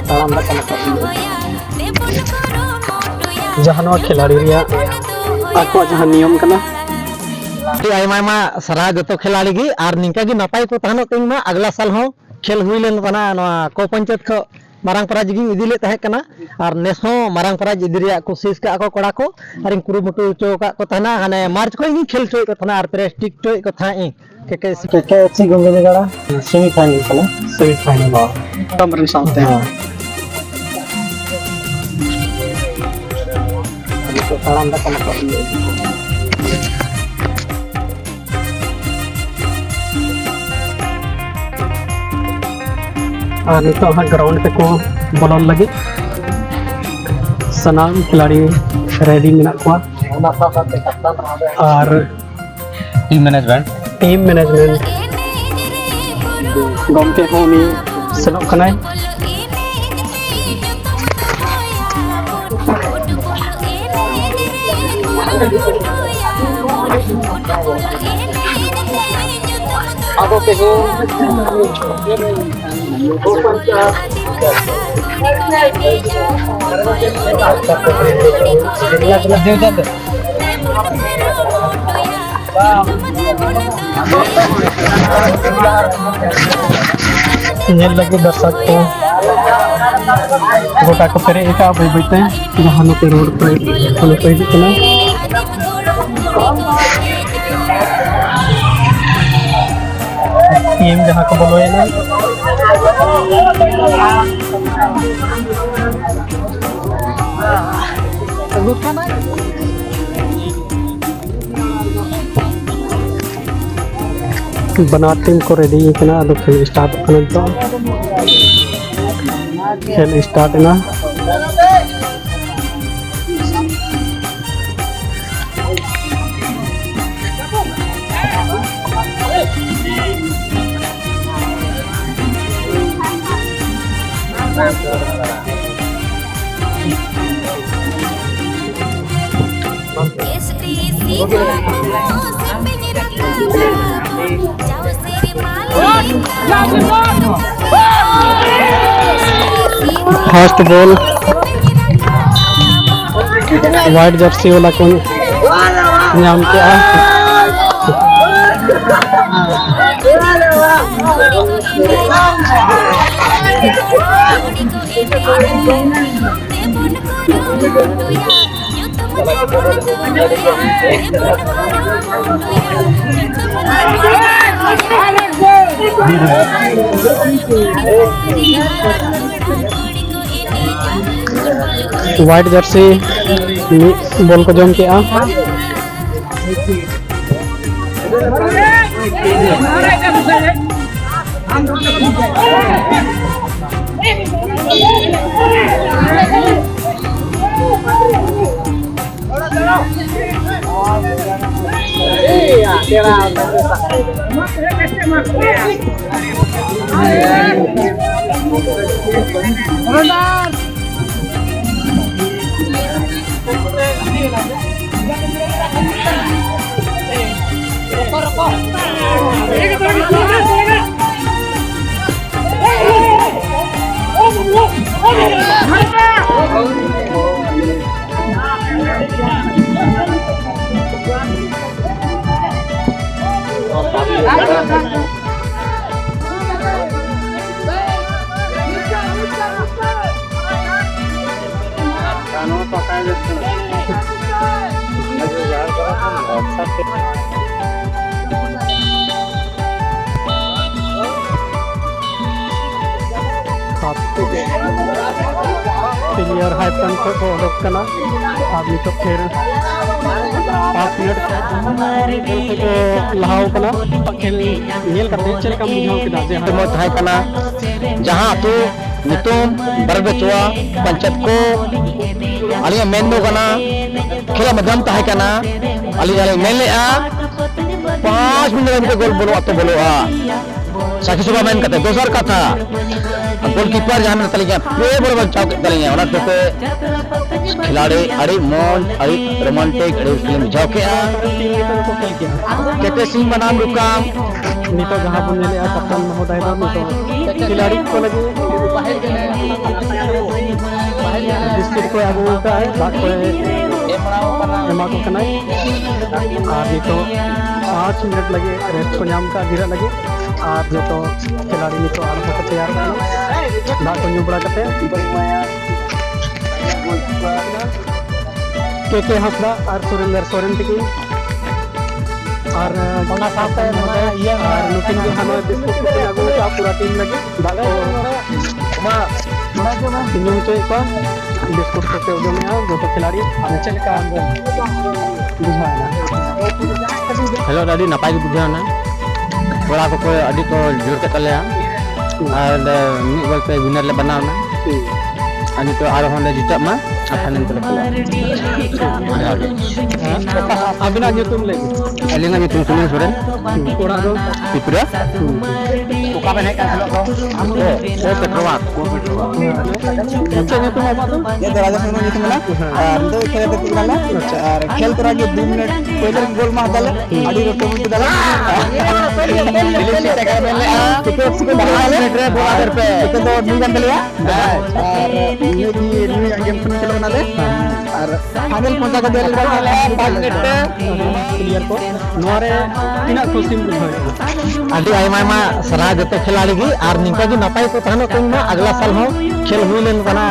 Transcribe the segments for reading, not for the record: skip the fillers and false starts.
ताड़ाम जहां खिलाड़ी आको जहां नियम कना आयमा सारा जो खिलाड़ी गी और निका गी नपाय को तहनो तिंगमा अगला साल हो खेल हुई लेन कना को पंचायत खो मारंग प्राइज गी इदी ले तहे कना और नेस हो मारंग प्राइज इदी रे कोशिश का को कोड़ा को और कुरुमुटु चो का को तहना हाने मार्च को गी खेल चो को तहना और प्रेस्टिक चो को थाए के सी गंगे गड़ा सेमीफाइनल कना सेमीफाइनल हो तमरन साउते हां तो ताड़ाम दा कना और नितो ग्राउंड पे को बोलन लगे सनाम खिलाड़ी रेडी मेना को और टीम मैनेजमेंट गमके होनी सेनोक कनाय आगो पे हो लगे दर्शक को गोटा को पेरे एक बैठते हैं जहाँ पे रोड पर टीम जहाँ को बोलो है ना बना टीम को रेडी करना तो खेल स्टार्ट करना तो खेल स्टार्ट ना फर्स्ट बॉल वाइट जर्सी वाला को नाम क्या वाइट जर्सी बॉल को जम किया प्लेयर हाई पंच को उडोक करना आदमी तो फिर 5 मिनट को लहाव करना खेल नील करते चल कम बुझाव के दाजे हम थाय करना जहां तो नितुम बरबचवा पंचायत को अलिया मेन दो करना खेला मध्यम थाय करना अलिया मेन ले 5 मिनट में गोल बोलो तो बोलो साखी सुबह मैन कते दोसर कथा गोलकीपर जहां में तलिया पे बड़ बचाव के तलिया और तो खिलाड़ी अड़ी मोन अड़ी रोमांटिक अड़ी फिल्म जाओ के केते सिंह बनाम रुकाम नितो जहां बन नेले कप्तान महोदय दो नितो खिलाड़ी को लगे बिस्किट को आगू का है बात को एमा को कनाई और नितो 5 मिनट लगे रेस्ट को नाम का धीरे लगे और जो तो खिलाड़ी नितो आर को तैयार करना बात को न्यूबड़ा करते हैं के हंसदा और सुरेंद्र सोरेन तकी और कोना साथ है ये और नुकिन के हनो बिस्कुट के लागू का पूरा टीम लगे बात को तीनों तो एक बार बिस्कुट के उद्योग में जो तो खिलाड़ी चल का बुझाना हेलो दादी नपाई के बुझाना बड़ा को कोई अडी को जोड़ के चले और मी बल पे विनर ले बनाना अनि तो आरो होने जितब मा अखानन को अबिना nyutum lagi alinga nyutum sunan soren ora do pipra oka bane kan selo ko petrowat nyutum apa tuh ya daraja sunan nyutum la ando khele te tigala ar khel kora ge 2 minute पहले गोल मा दले आडी रोटे में दला दिल्ली से का बने ticket से बाहर मिनट रे बोला घर पे तो नहीं गन दलिया और ये भी गेम सुन चलो ना दे और फाइनल पहुंचा के दिल रहा 5 मिनट क्लियर को नोरे तीना खुशी बुझाय आडी आयमा सरा जतो खिलाड़ी की और निका की नपाई को तहनो कइमा अगला साल हो खेल हुइलेन बना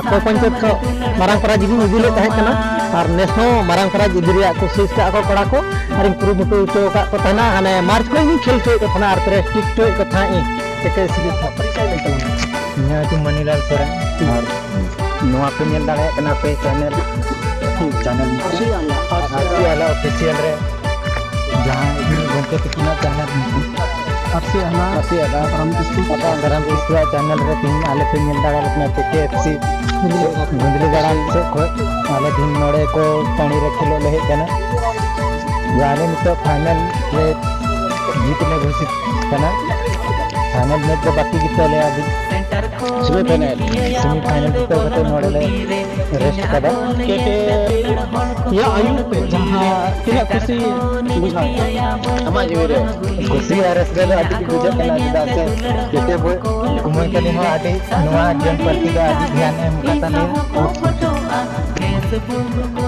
को पंचायत को मारांग प्राइज भी मिदिले तहे कना और नेशनो मारांग प्राइज इदिरिया कोशिश का को पड़ा को और कुरुमुटु चो का को तहना हाने मार्च को ही खेल चो को तहना और प्रेस्टिक चो को थाई के सिगी परिचय लेके न्या तु मनीलाल सोरेन और नोआ पे नेल दाड़े कना पे चैनल ऑफिशियल रे जहां गोंके तकिना चैनल आपसे आला हम इसको पता गरम इसका चैनल रे तीन आले पे नेल दाड़ा अपने पे एफसी गुंदली गड़ा से आले दिन नोड़े को पानी रे खेलो लहे कना जाने में तो फाइनल रे जीतने घोषित कना फाइनल मैच तो बाकी कितना ले अभी सेमीफाइनल तो कते नोड़ले रेस्ट कदा के या आयु पे जहां तिना खुशी बुझाय हमा जेरे खुशी आरस रे आदि बुझा कना दिदा से केते बोय कुमय कली हो आदि नवा गेम प्रति दा आदि ध्यान एम कता ने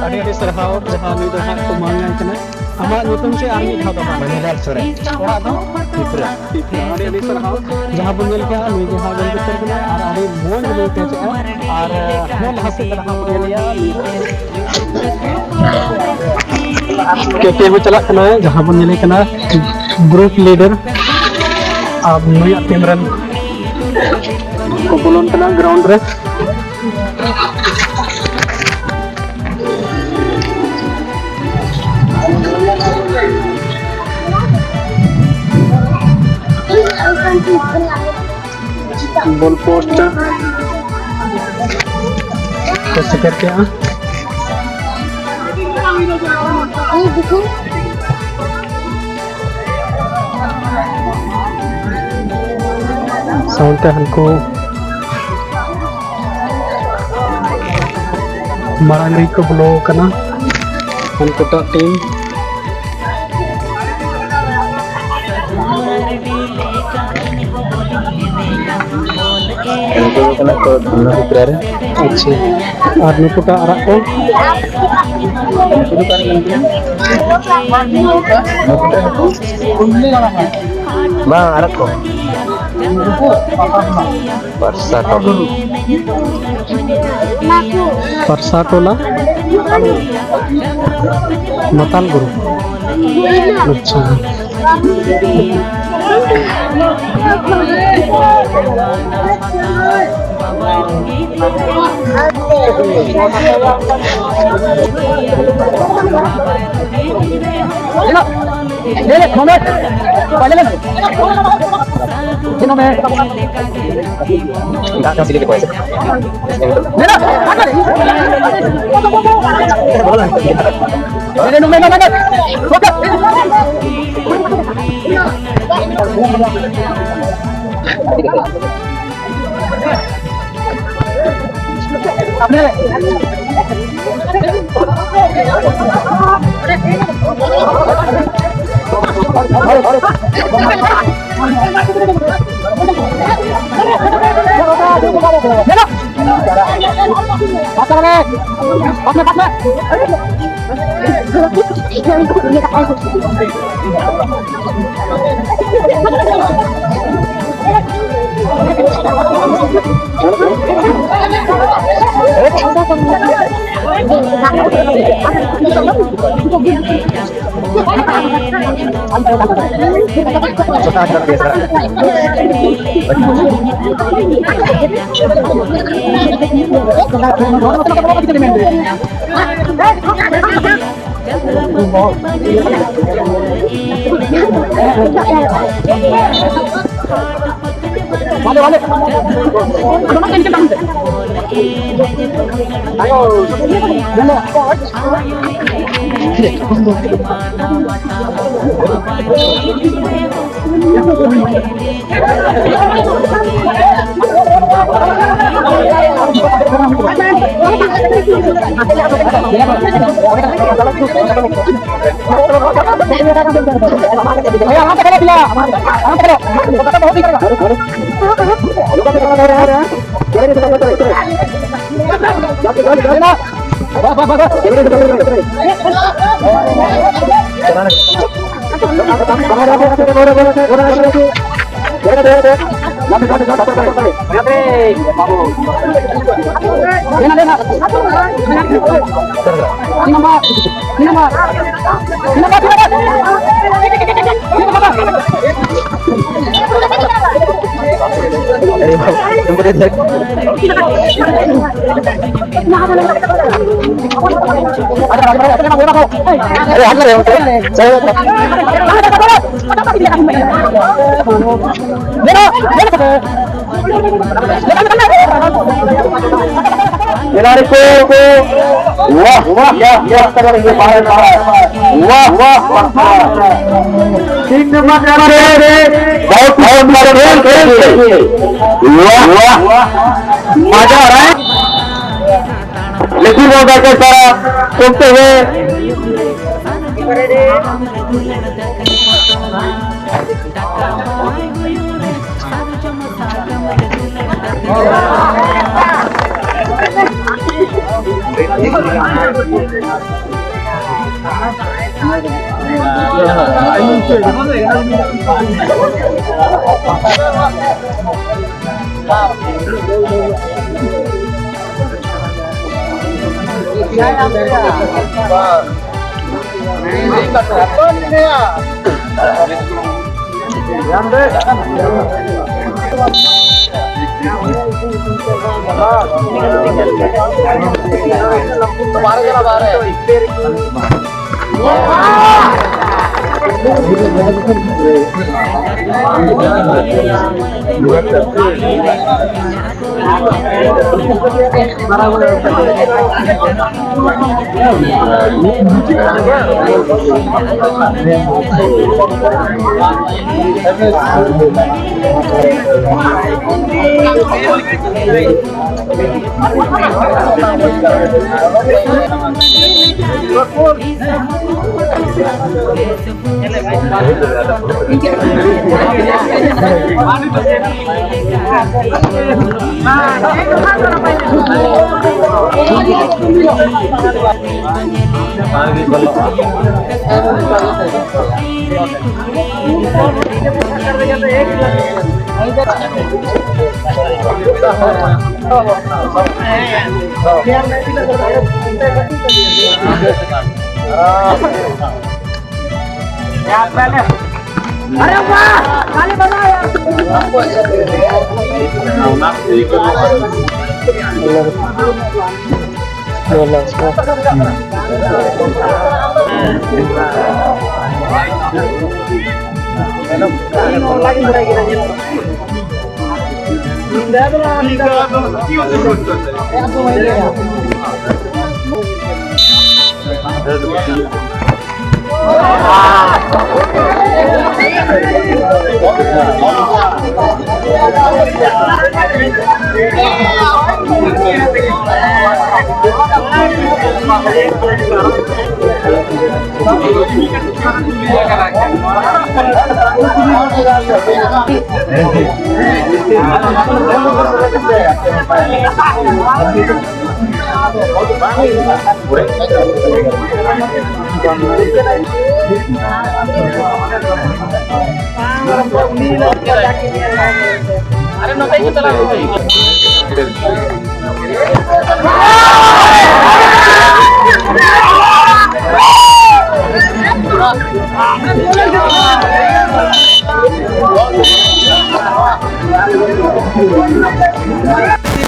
आदि सरहाव जहां मी दहा को मांगन कना हमा नुतुम से आर्मी था तो मनीलाल सोरेन ओरा दो पिपरा आदि सरहाव जहां बुनेल के लुई जहां गल के कना और आदि मोन ले के और मोन हसे कना बोलिया के भी चला कना जहां बुनेल कना ग्रुप लीडर अब नया टीम रन को बोलन कना ग्राउंड रे बॉल पोस्ट कैसे करके साउंड हमको मारांगी को ब्लो करना हमको तो टीम अच्छे और नुकुटा आरा को बा आरा को परसाटोला मताल गुरु अच्छा खिलाड़ी को वाह वाह क्या कर रही है बाहर वाह वाह 3 नंबर बहुत बहुत खेल वाह मजा आ रहा है लेकिन वो करके सारा सुनते हुए अरे वाह ताली बजाओ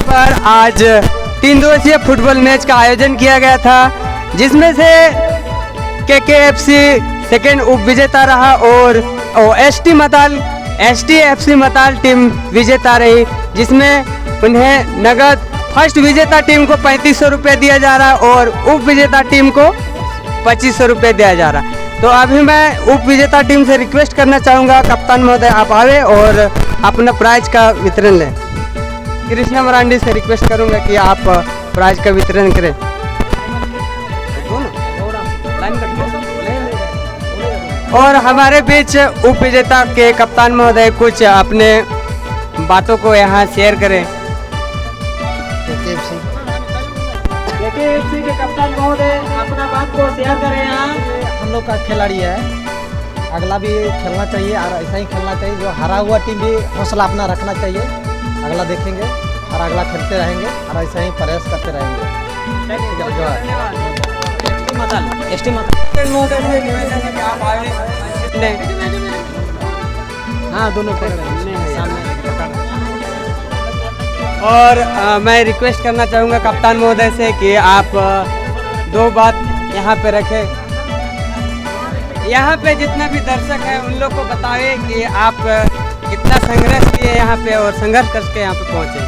पर आज 3 दिवसीय फुटबॉल मैच का आयोजन किया गया था, जिसमें से KKFC सेकेंड उप विजेता रहा और STFC मताल टीम विजेता रही, जिसमें उन्हें नगद फर्स्ट विजेता टीम को 3500 रुपये दिया जा रहा और उप विजेता टीम को 2500 रुपये दिया जा रहा। तो अभी मैं उप विजेता टीम से रिक्वेस्ट करना चाहूँगा, कप्तान महोदय आप आवे और अपना प्राइज का वितरण लें। कृष्णा मरांडी से रिक्वेस्ट करूँगा कि आप प्राइज का वितरण करें। और हमारे बीच उप विजेता के कप्तान महोदय कुछ अपने बातों को यहाँ शेयर करें। KKFC के कप्तान महोदय अपना बात को शेयर करें। यहाँ हम लोग का खिलाड़ी है, अगला भी खेलना चाहिए और ऐसा ही खेलना चाहिए। जो हारा हुआ टीम भी हौसला अपना रखना चाहिए, अगला देखेंगे और अगला खेलते रहेंगे और ऐसा ही प्रयास करते रहेंगे। हाँ दोनों और मैं रिक्वेस्ट करना चाहूँगा कप्तान महोदय से कि आप 2 बात यहाँ पे रखें। यहाँ पे जितना भी दर्शक है उन लोग को बताएं कि आप कितना संघर्ष किए यहाँ पे और संघर्ष करके यहाँ पे पहुँचे।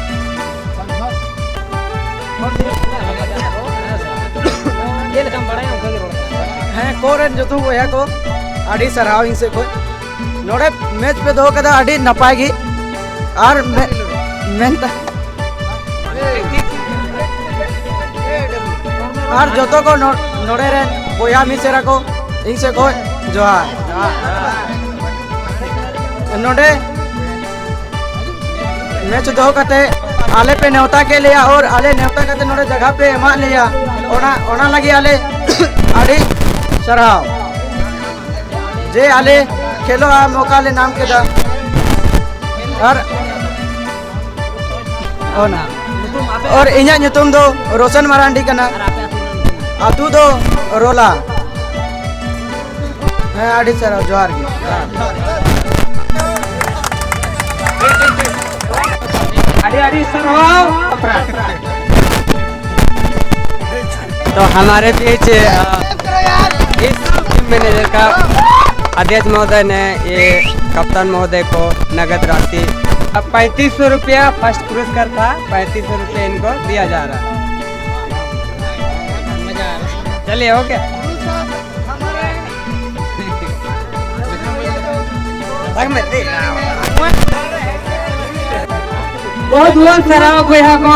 हैं कोरेन जो तू वो है को अड़ी सराव इनसे को नोड़े मैच पे दो कदा अड़ी नपाएगी और मैं और जो तो को नोड़े रे बोया मिसेरा को इनसे को जोहार नोड़े मैच दो कते आले पे न्योता के लिया और आले न्योता कते नोड़े जगह पे एमा लिया ओना लगी आले अड़ी सराव जे आले खेलो आ मौका ले नाम के दा और इन्या nyutum दो रोशन मरांडी कना आतू दो रोला है आड़ी सराव जोहार की। तो हमारे बीच इस टीम मैनेजर का अध्यक्ष महोदय ने ये कप्तान महोदय को नगद राशि 3500 रुपया फर्स्ट पुरस्कार था, 3500 रुपये इनको दिया जा रहा है। चलिए हो गया। बहुत बहुत सराव को यहाँ को